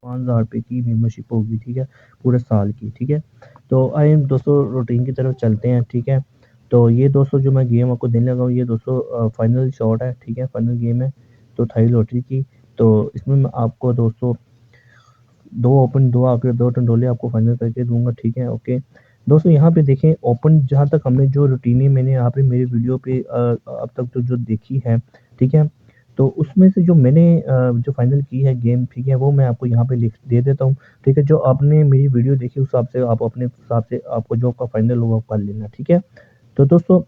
5,000 रुपये की मेंबरशिप होगी, ठीक है, पूरे साल की, ठीक है। तो आइए दोस्तों रूटीन की तरफ चलते हैं, ठीक है। तो ये दोस्तों जो मैं गेम आपको देने लगा हूँ, ये दोस्तों फाइनल शॉट है, ठीक है, फाइनल गेम है तो थाई लॉटरी की। तो इसमें मैं आपको दोस्तों 2 ओपन, 2 आंकड़े, 2 टंडोले आपको फाइनल करके दूँगा, ठीक है, ओके। दोस्तों यहाँ पे देखें ओपन, जहाँ तक हमने जो रूटीनें मैंने यहाँ पे मेरी वीडियो पे अब तक तो जो देखी है, ठीक है, तो उसमें से जो मैंने जो फाइनल की है गेम, ठीक है, वो मैं आपको यहाँ पे लिख दे देता हूँ, ठीक है। जो आपने मेरी वीडियो देखी उस हिसाब से आप अपने हिसाब से आपको जो आपका फाइनल होगा वो कर लेना, ठीक है। तो दोस्तों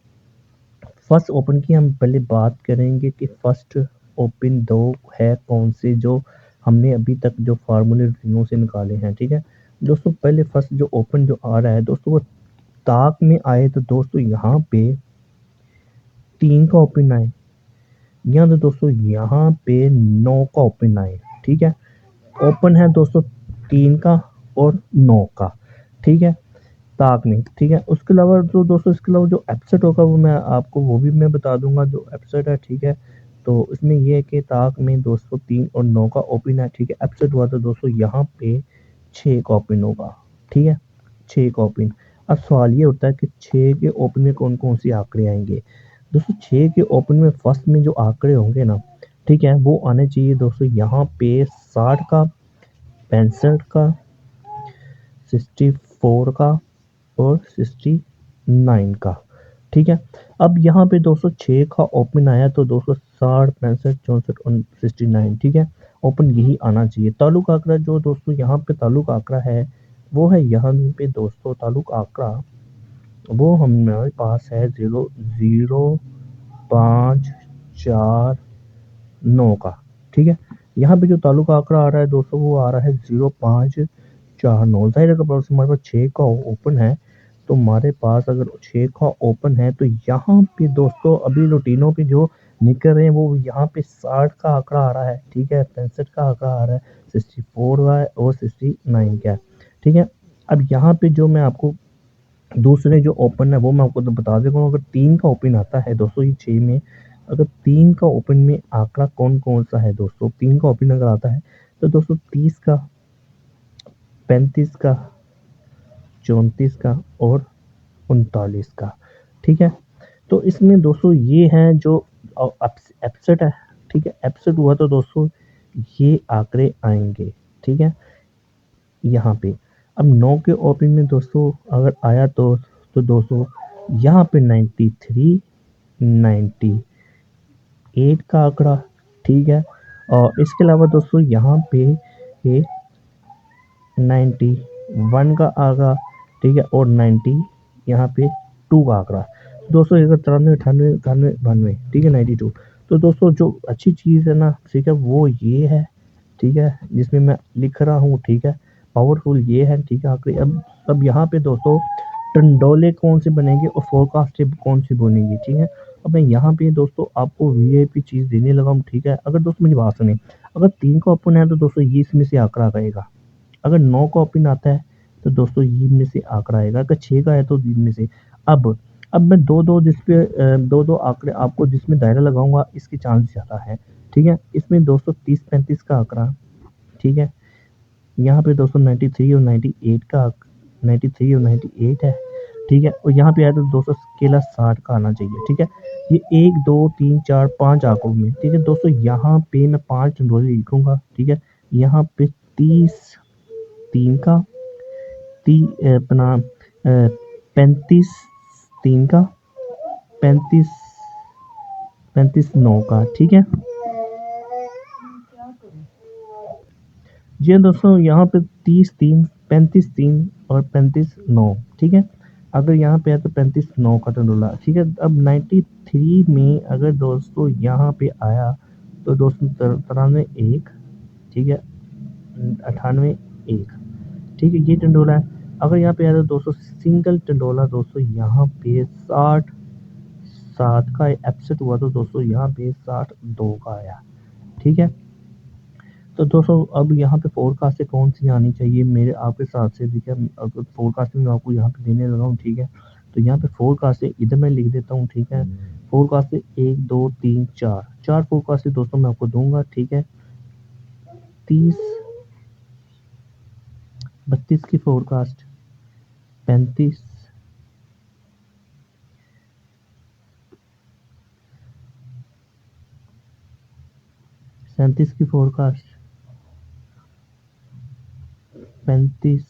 फर्स्ट ओपन की हम पहले बात करेंगे कि फर्स्ट ओपन 2 है कौन से, जो हमने अभी तक जो फार्मूले रूटीनों से निकाले हैं, ठीक है। दोस्तों पहले फर्स्ट जो ओपन जो आ रहा है दोस्तों, वो ताक में आए तो दोस्तों यहाँ पे 3 का ओपन आए, या तो दोस्तों यहाँ पे 9 का ओपन आए, ठीक है। ओपन है दोस्तों 3 का और 9 का, ठीक है, ताक में, ठीक है। उसके अलावा तो दोस्तों इसके अलावा जो अपसेट होगा वो मैं आपको वो भी मैं बता दूंगा जो अपसेट है, ठीक है। तो इसमें ये है कि ताक में दोस्तों 3 और 9 का ओपन है, ठीक है। अपसेट हुआ तो दोस्तों यहाँ पे 6 का ओपन होगा, ठीक है, 6 का ओपन। अब सवाल ये उठता है कि 6 के ओपन में कौन कौन से आंकड़े आएंगे। दोस्तों 6 के ओपन में फर्स्ट में जो आंकड़े होंगे ना, ठीक है, वो आने चाहिए दोस्तों यहाँ पे 60 का, 65 का, 64 का और 69 का, ठीक है। अब यहाँ पे 206 का ओपन आया तो 260, 65, 64 और 69, ठीक है, ओपन यही आना चाहिए। ताल्लुक आंकड़ा जो दोस्तों यहाँ पे ताल्लुक आंकड़ा है वो है यहाँ पे दोस्तों ताल्लुक आंकड़ा वो हमारे पास है 00549 का, ठीक है। यहाँ पे जो ताल्लुक आंकड़ा आ रहा है दोस्तों वो आ रहा है 0549। ज़ाहिर है कि हमारे पास 6 का ओपन है, तो हमारे पास अगर 6 का ओपन है तो यहाँ पे दोस्तों अभी रूटीनों पे जो निकल रहे हैं वो यहाँ पे 60 का आंकड़ा आ रहा है, ठीक है, 65 का आंकड़ा आ रहा है, 64 का है और 69 का है, ठीक है। अब यहाँ पे जो मैं आपको दूसरे जो ओपन है वो मैं आपको तो बता देता हूँ। अगर 3 का ओपन आता है दोस्तों ये 6 में, अगर 3 का ओपन में आंकड़ा कौन कौन सा है दोस्तों, 3 का ओपन अगर आता है तो दोस्तों 30 का, 35 का, 34 का और 39 का, ठीक है। तो इसमें दोस्तों ये हैं जो एप्सेट है, ठीक है, एप्सेट हुआ तो दोस्तों ये आंकड़े आएंगे, ठीक है, यहाँ पे। अब 9 के ओपन में दोस्तों अगर आया तो दोस्तों यहाँ पे 93, 98 का आंकड़ा, ठीक है। और इसके अलावा दोस्तों यहाँ पे ये 91 का आंकड़ा, ठीक है, और 90 यहाँ पे 2 का आंकड़ा। दोस्तों अगर 93, 98, 91, 92, ठीक है, 92। तो दोस्तों जो अच्छी चीज़ है ना, ठीक है, वो ये है, ठीक है, जिसमें मैं लिख रहा हूँ, ठीक है, पावरफुल ये है, ठीक है, आखिरी। अब यहाँ पे दोस्तों टंडोले कौन से बनेंगे और फोरकास्ट कौन सी बनेगी, ठीक है। अब मैं यहाँ पे दोस्तों आपको वीआईपी चीज़ देने लगा हूँ, ठीक है। अगर दोस्तों मेरी बात सुने, अगर 3 का ओपन है तो दोस्तों ये इसमें से आंकड़ा आएगा, अगर 9 का ओपन आता है तो दोस्तों ये इनमें से आंकड़ा आएगा, अगर 6 का है तो इनमें से। अब मैं दो जिस पे दो आंकड़े आपको जिसमें दायरा लगाऊंगा इसके चांस ज़्यादा है, ठीक है। इसमें दोस्तों 30-35 का आंकड़ा, ठीक है, यहाँ पे दोस्तों 93 और 98 का, 93 और 98 है, ठीक है। और यहाँ पे आया तो दोस्तों केला 60 का आना चाहिए, ठीक है। ये 1 2 3 4 5 आंकड़ों में, ठीक है दोस्तों। यहाँ पे मैं 5 टंडोले लिखूंगा, ठीक है। यहाँ पे 30 3 का, अपना 35 3 का, 35 35 9 का, ठीक है। जी हाँ दोस्तों, यहाँ पे 30 3, 35 3 और 35 9, ठीक है। अगर यहाँ पे है तो 35 9 का टंडोला, ठीक है। अब 93 में अगर दोस्तों यहाँ पे आया तो दोस्तों 93 1, ठीक है, 98 1, ठीक है, ये टंडोला है। अगर यहाँ पे आया तो दोस्तों सिंगल टंडोला दोस्तों यहाँ पे 60 7 का एप्सेट हुआ तो दोस्तों यहाँ पे 62 का आया, ठीक है। तो दोस्तों अब यहाँ पे फोरकास्ट से कौन सी आनी चाहिए मेरे आपके साथ से, ठीक है। अगर फोरकास्ट में आपको यहाँ पे देने लगा हूँ, ठीक है, तो यहाँ पे फोरकास्ट से इधर मैं लिख देता हूँ, ठीक है। फोरकास्ट से 1 2 3 4 4 फोरकास्ट से दोस्तों मैं आपको दूंगा, ठीक है। 30 32 की फोरकास्ट, 35, 37 की फोरकास्ट, 35,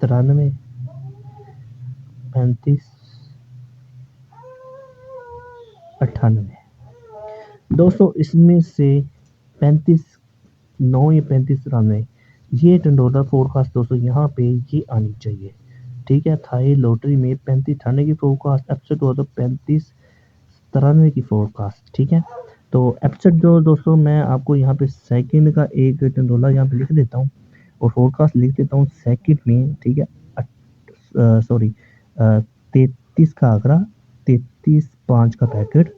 93, 35, 98। दोस्तों इसमें से 35, 9 या 35, 93 ये टंडोला फोरकास्ट दोस्तों यहाँ पे ये आनी चाहिए। ठीक है, थाई लॉटरी में 35, 98 की फोरकास्ट, एपिसोड हुआ तो 35, 93 की फोरकास्ट। ठीक है, तो एपिसोड जो दोस्तों मैं आपको यहाँ पे सेकंड का एक टंडोला यहाँ पे लिख देता हूँ और फोरकास्ट लिख देता हूँ सेकंड में। ठीक है, सॉरी 33 का आंकड़ा, 33, 5 का पैकेट।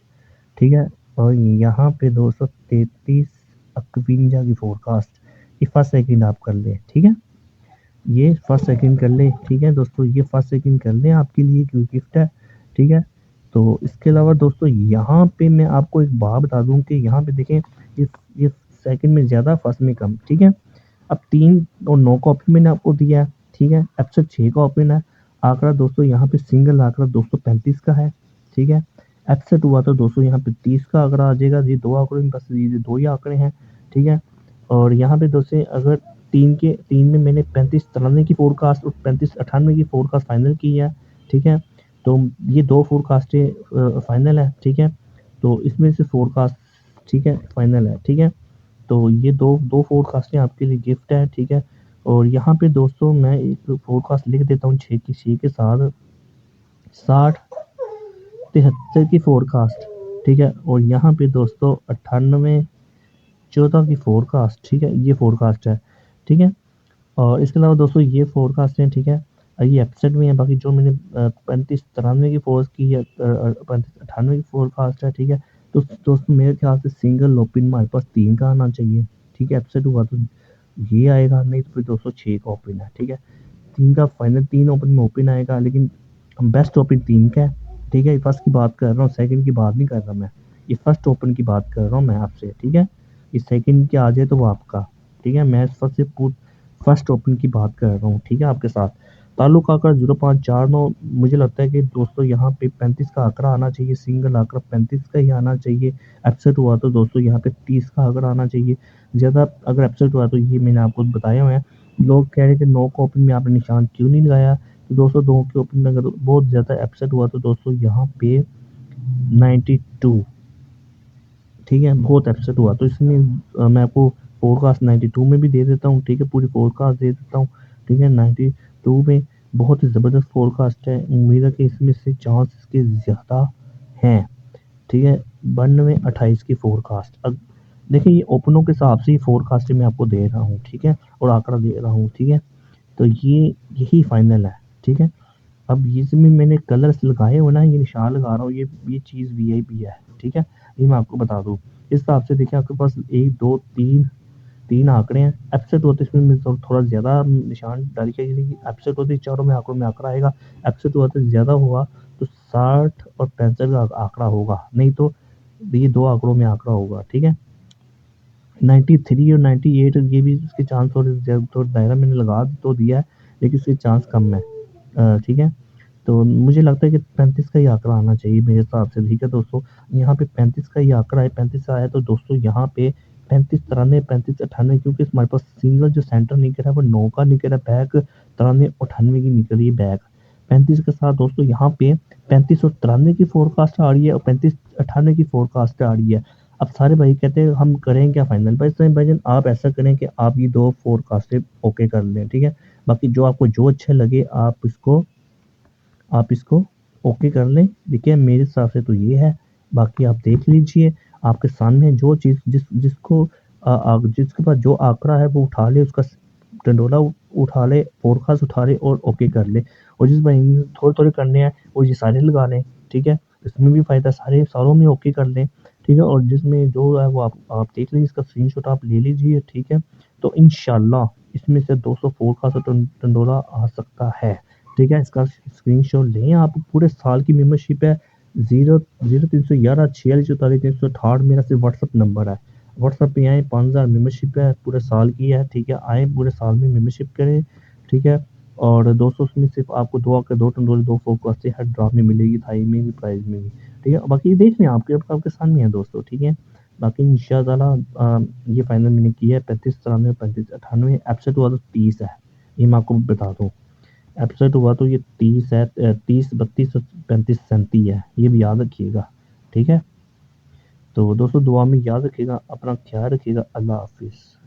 ठीक है, और यहाँ पे दोस्तों 33, 51 की फोरकास्ट। ये फर्स्ट सेकंड आप कर ले। ठीक है, ये फर्स्ट सेकंड कर ले। ठीक है दोस्तों, ये फर्स्ट सेकंड कर ले, आपके लिए क्यों गिफ्ट है। ठीक है, तो इसके अलावा दोस्तों यहाँ पे मैं आपको एक बात बता दूं कि यहाँ पे देखें ये सेकंड में ज़्यादा फर्स्ट में कम। ठीक है, अब 3 और 9 का ऑप्शन मैंने आपको दिया है। ठीक है, एपिसोड 6 का ऑप्शन है। आंकड़ा दोस्तों यहाँ पे सिंगल आंकड़ा दोस्तों 35 का है। ठीक है, एपिसोड हुआ तो दोस्तों यहाँ पे 30 का आंकड़ा आ जाएगा। ये दो आंकड़े में बस ये दो ही आंकड़े हैं। ठीक है, और यहाँ पे दोस्तों अगर 3 में मैंने 35, 93 की फोरकास्ट और 35, 98 की फोरकास्ट फाइनल की है। ठीक है, तो ये दो फोरकास्टें फाइनल है। ठीक है, तो इसमें से फोरकास्ट ठीक है फाइनल है। ठीक है, तो ये दो दो फोरकास्टें आपके लिए गिफ्ट है। ठीक है, और यहाँ पे दोस्तों मैं एक फोरकास्ट लिख देता हूँ 6 के साथ, 60, 73 की फोरकास्ट। ठीक है, और यहाँ पे दोस्तों 98, 14 की फोरकास्ट। ठीक है, ये फोरकास्ट है। ठीक है, और इसके अलावा दोस्तों ये फोरकास्ट है। ठीक है, ये एपिसोड में है। बाकी जो मैंने 35, 93 की फोर्स की है, 35, 98 की फोरकास्ट है। ठीक है, तो दोस्तों मेरे ख्याल से सिंगल ओपन हमारे पास 3 का आना चाहिए। ठीक है, एपिसोड हुआ तो ये आएगा, नहीं तो फिर दोस्तों 6 का ओपन है। ठीक है, 3 का फाइनल, 3 ओपन में ओपन आएगा, लेकिन बेस्ट ओपन 3 का है। ठीक है, फर्स्ट की बात कर रहा हूँ, सेकंड की बात नहीं कर रहा मैं। ये फर्स्ट ओपन की बात कर रहा हूँ मैं आपसे। ठीक है, ये सेकंड के आ जाए तो वो आपका। ठीक है, मैं फर्स्ट से फर्स्ट ओपन की बात कर रहा हूँ। ठीक है, आपके साथ ताल्लुक आंकड़ा 0549। मुझे लगता है कि दोस्तों यहाँ पे 35 का आंकड़ा आना चाहिए, सिंगल आंकड़ा 35 का ही आना चाहिए। एपिसोड हुआ तो दोस्तों यहाँ पे 30 का आंकड़ा आना चाहिए। ज़्यादा अगर एपिसोड हुआ तो ये मैंने आपको बताया हुआ है। लोग कह रहे थे 9 का ओपन में आपने निशान क्यों नहीं लगाया, तो दोस्तों 2 के ओपन में अगर बहुत ज़्यादा एपिसोड हुआ तो दोस्तों यहाँ पे 92। ठीक है, बहुत एपिसोड हुआ तो इसमें मैं आपको फोरकास्ट 92 में भी दे देता हूँ। ठीक है, पूरी फोरकास्ट दे देता हूँ। ठीक है, 92 में बहुत ही ज़बरदस्त फोरकास्ट है। उम्मीद है कि इसमें से चांस इसके ज़्यादा हैं। ठीक है, 92, 28 की फोरकास्ट। अब देखिए ये ओपनों के हिसाब से ही फोरकास्ट मैं आपको दे रहा हूँ। ठीक है, और आंकड़ा दे रहा हूँ। ठीक है, तो ये यही फाइनल है। ठीक है, अब इसमें मैंने कलर्स लगाए हुए ना, ये निशान लगा रहा हूँ, ये चीज़ वीआईपी है। ठीक है, ये मैं आपको बता दूँ। इस हिसाब से देखिए आपके पास 1, 2, 3 आंकड़े हैं। एपिसोड होते इसमें मैं थोड़ा ज़्यादा निशान डाल के, एपिसोड होते चारों में आंकड़ों में आंकड़ा आएगा। एपिसोड होते ज़्यादा हुआ तो 60 और 65 का आंकड़ा होगा, नहीं तो ये दो आंकड़ों में आंकड़ा होगा। ठीक है, 93 और 98 ये भी इसके चांस थोड़ा दायरा मैंने लगा तो दिया है, लेकिन इसके चांस कम है। ठीक है, तो मुझे लगता है कि 35 का ही आंकड़ा आना चाहिए मेरे हिसाब से। ठीक है दोस्तों, यहाँ पे 35 का ही आंकड़ा है। 35 आया तो दोस्तों यहाँ पे 35, 93, 35, 98, क्योंकि हमारे पास सिंगल जो सेंटर निकल रहा है वो 9 का निकल रहा है बैक, 93, 98 की निकल रही है बैक। 35 के साथ दोस्तों यहाँ पे 35 और 93 की फोरकास्ट आ रही है और 35, 98 की फोरकास्ट आ रही है। अब सारे भाई कहते हैं हम करें क्या फाइनल। भाईजान आप ऐसा करें कि आप ये दो फोरकास्टें ओके कर लें। ठीक है, बाकी जो आपको जो अच्छा लगे आप इसको ओके कर लें। देखिए मेरे हिसाब से तो ये है, बाकी आप देख लीजिए आपके सामने जो चीज़ जिसके पास जो आंकड़ा है वो उठा ले, उसका डंडोला उठा ले, फोरकास्ट उठा ले और ओके कर ले। और जिस भाई ने थोड़े थोड़े करने हैं वो ये सारे लगा लें। ठीक है, इसमें भी फ़ायदा, सारों में ओके कर लें। ठीक है, और जिसमें जो है वो आप देख लीजिए, इसका स्क्रीनशॉट आप ले लीजिए। ठीक है, तो इंशाल्लाह इसमें से 200 फोरकास्ट डंडोला आ सकता है। ठीक है, इसका स्क्रीनशॉट लें आप। पूरे साल की मेंबरशिप है। 00311 46 44 368 मेरा सिर्फ व्हाट्सअप नंबर है। व्हाट्सएप पे आएँ, 5000 मेंबरशिप है, पूरे साल की है, ठीक है? आएँ पूरे साल में मेंबरशिप करें, ठीक है? और दोस्तों उसमें सिर्फ़ आपको 2 के 2 टंडोले 2 फोकस से हर ड्रॉप में मिलेगी, थाई में भी, प्राइज़ में भी, ठीक है? बाकी देख लें आपके सामने है दोस्तों, ठीक है? बाकी इंशाअल्लाह ये फाइनल मैंने किया है 35, 93, 35, 98 एपिसोड हुआ तो 30 है, ये मैं आपको बता दूँ। एपिसोड हुआ तो ये 30 है 30, 32 और 35, 37 है, ये भी याद रखिएगा, ठीक है? तो दोस्तों दुआ में याद रखिएगा, अपना ख्याल रखिएगा, अल्लाह हाफ़िज़।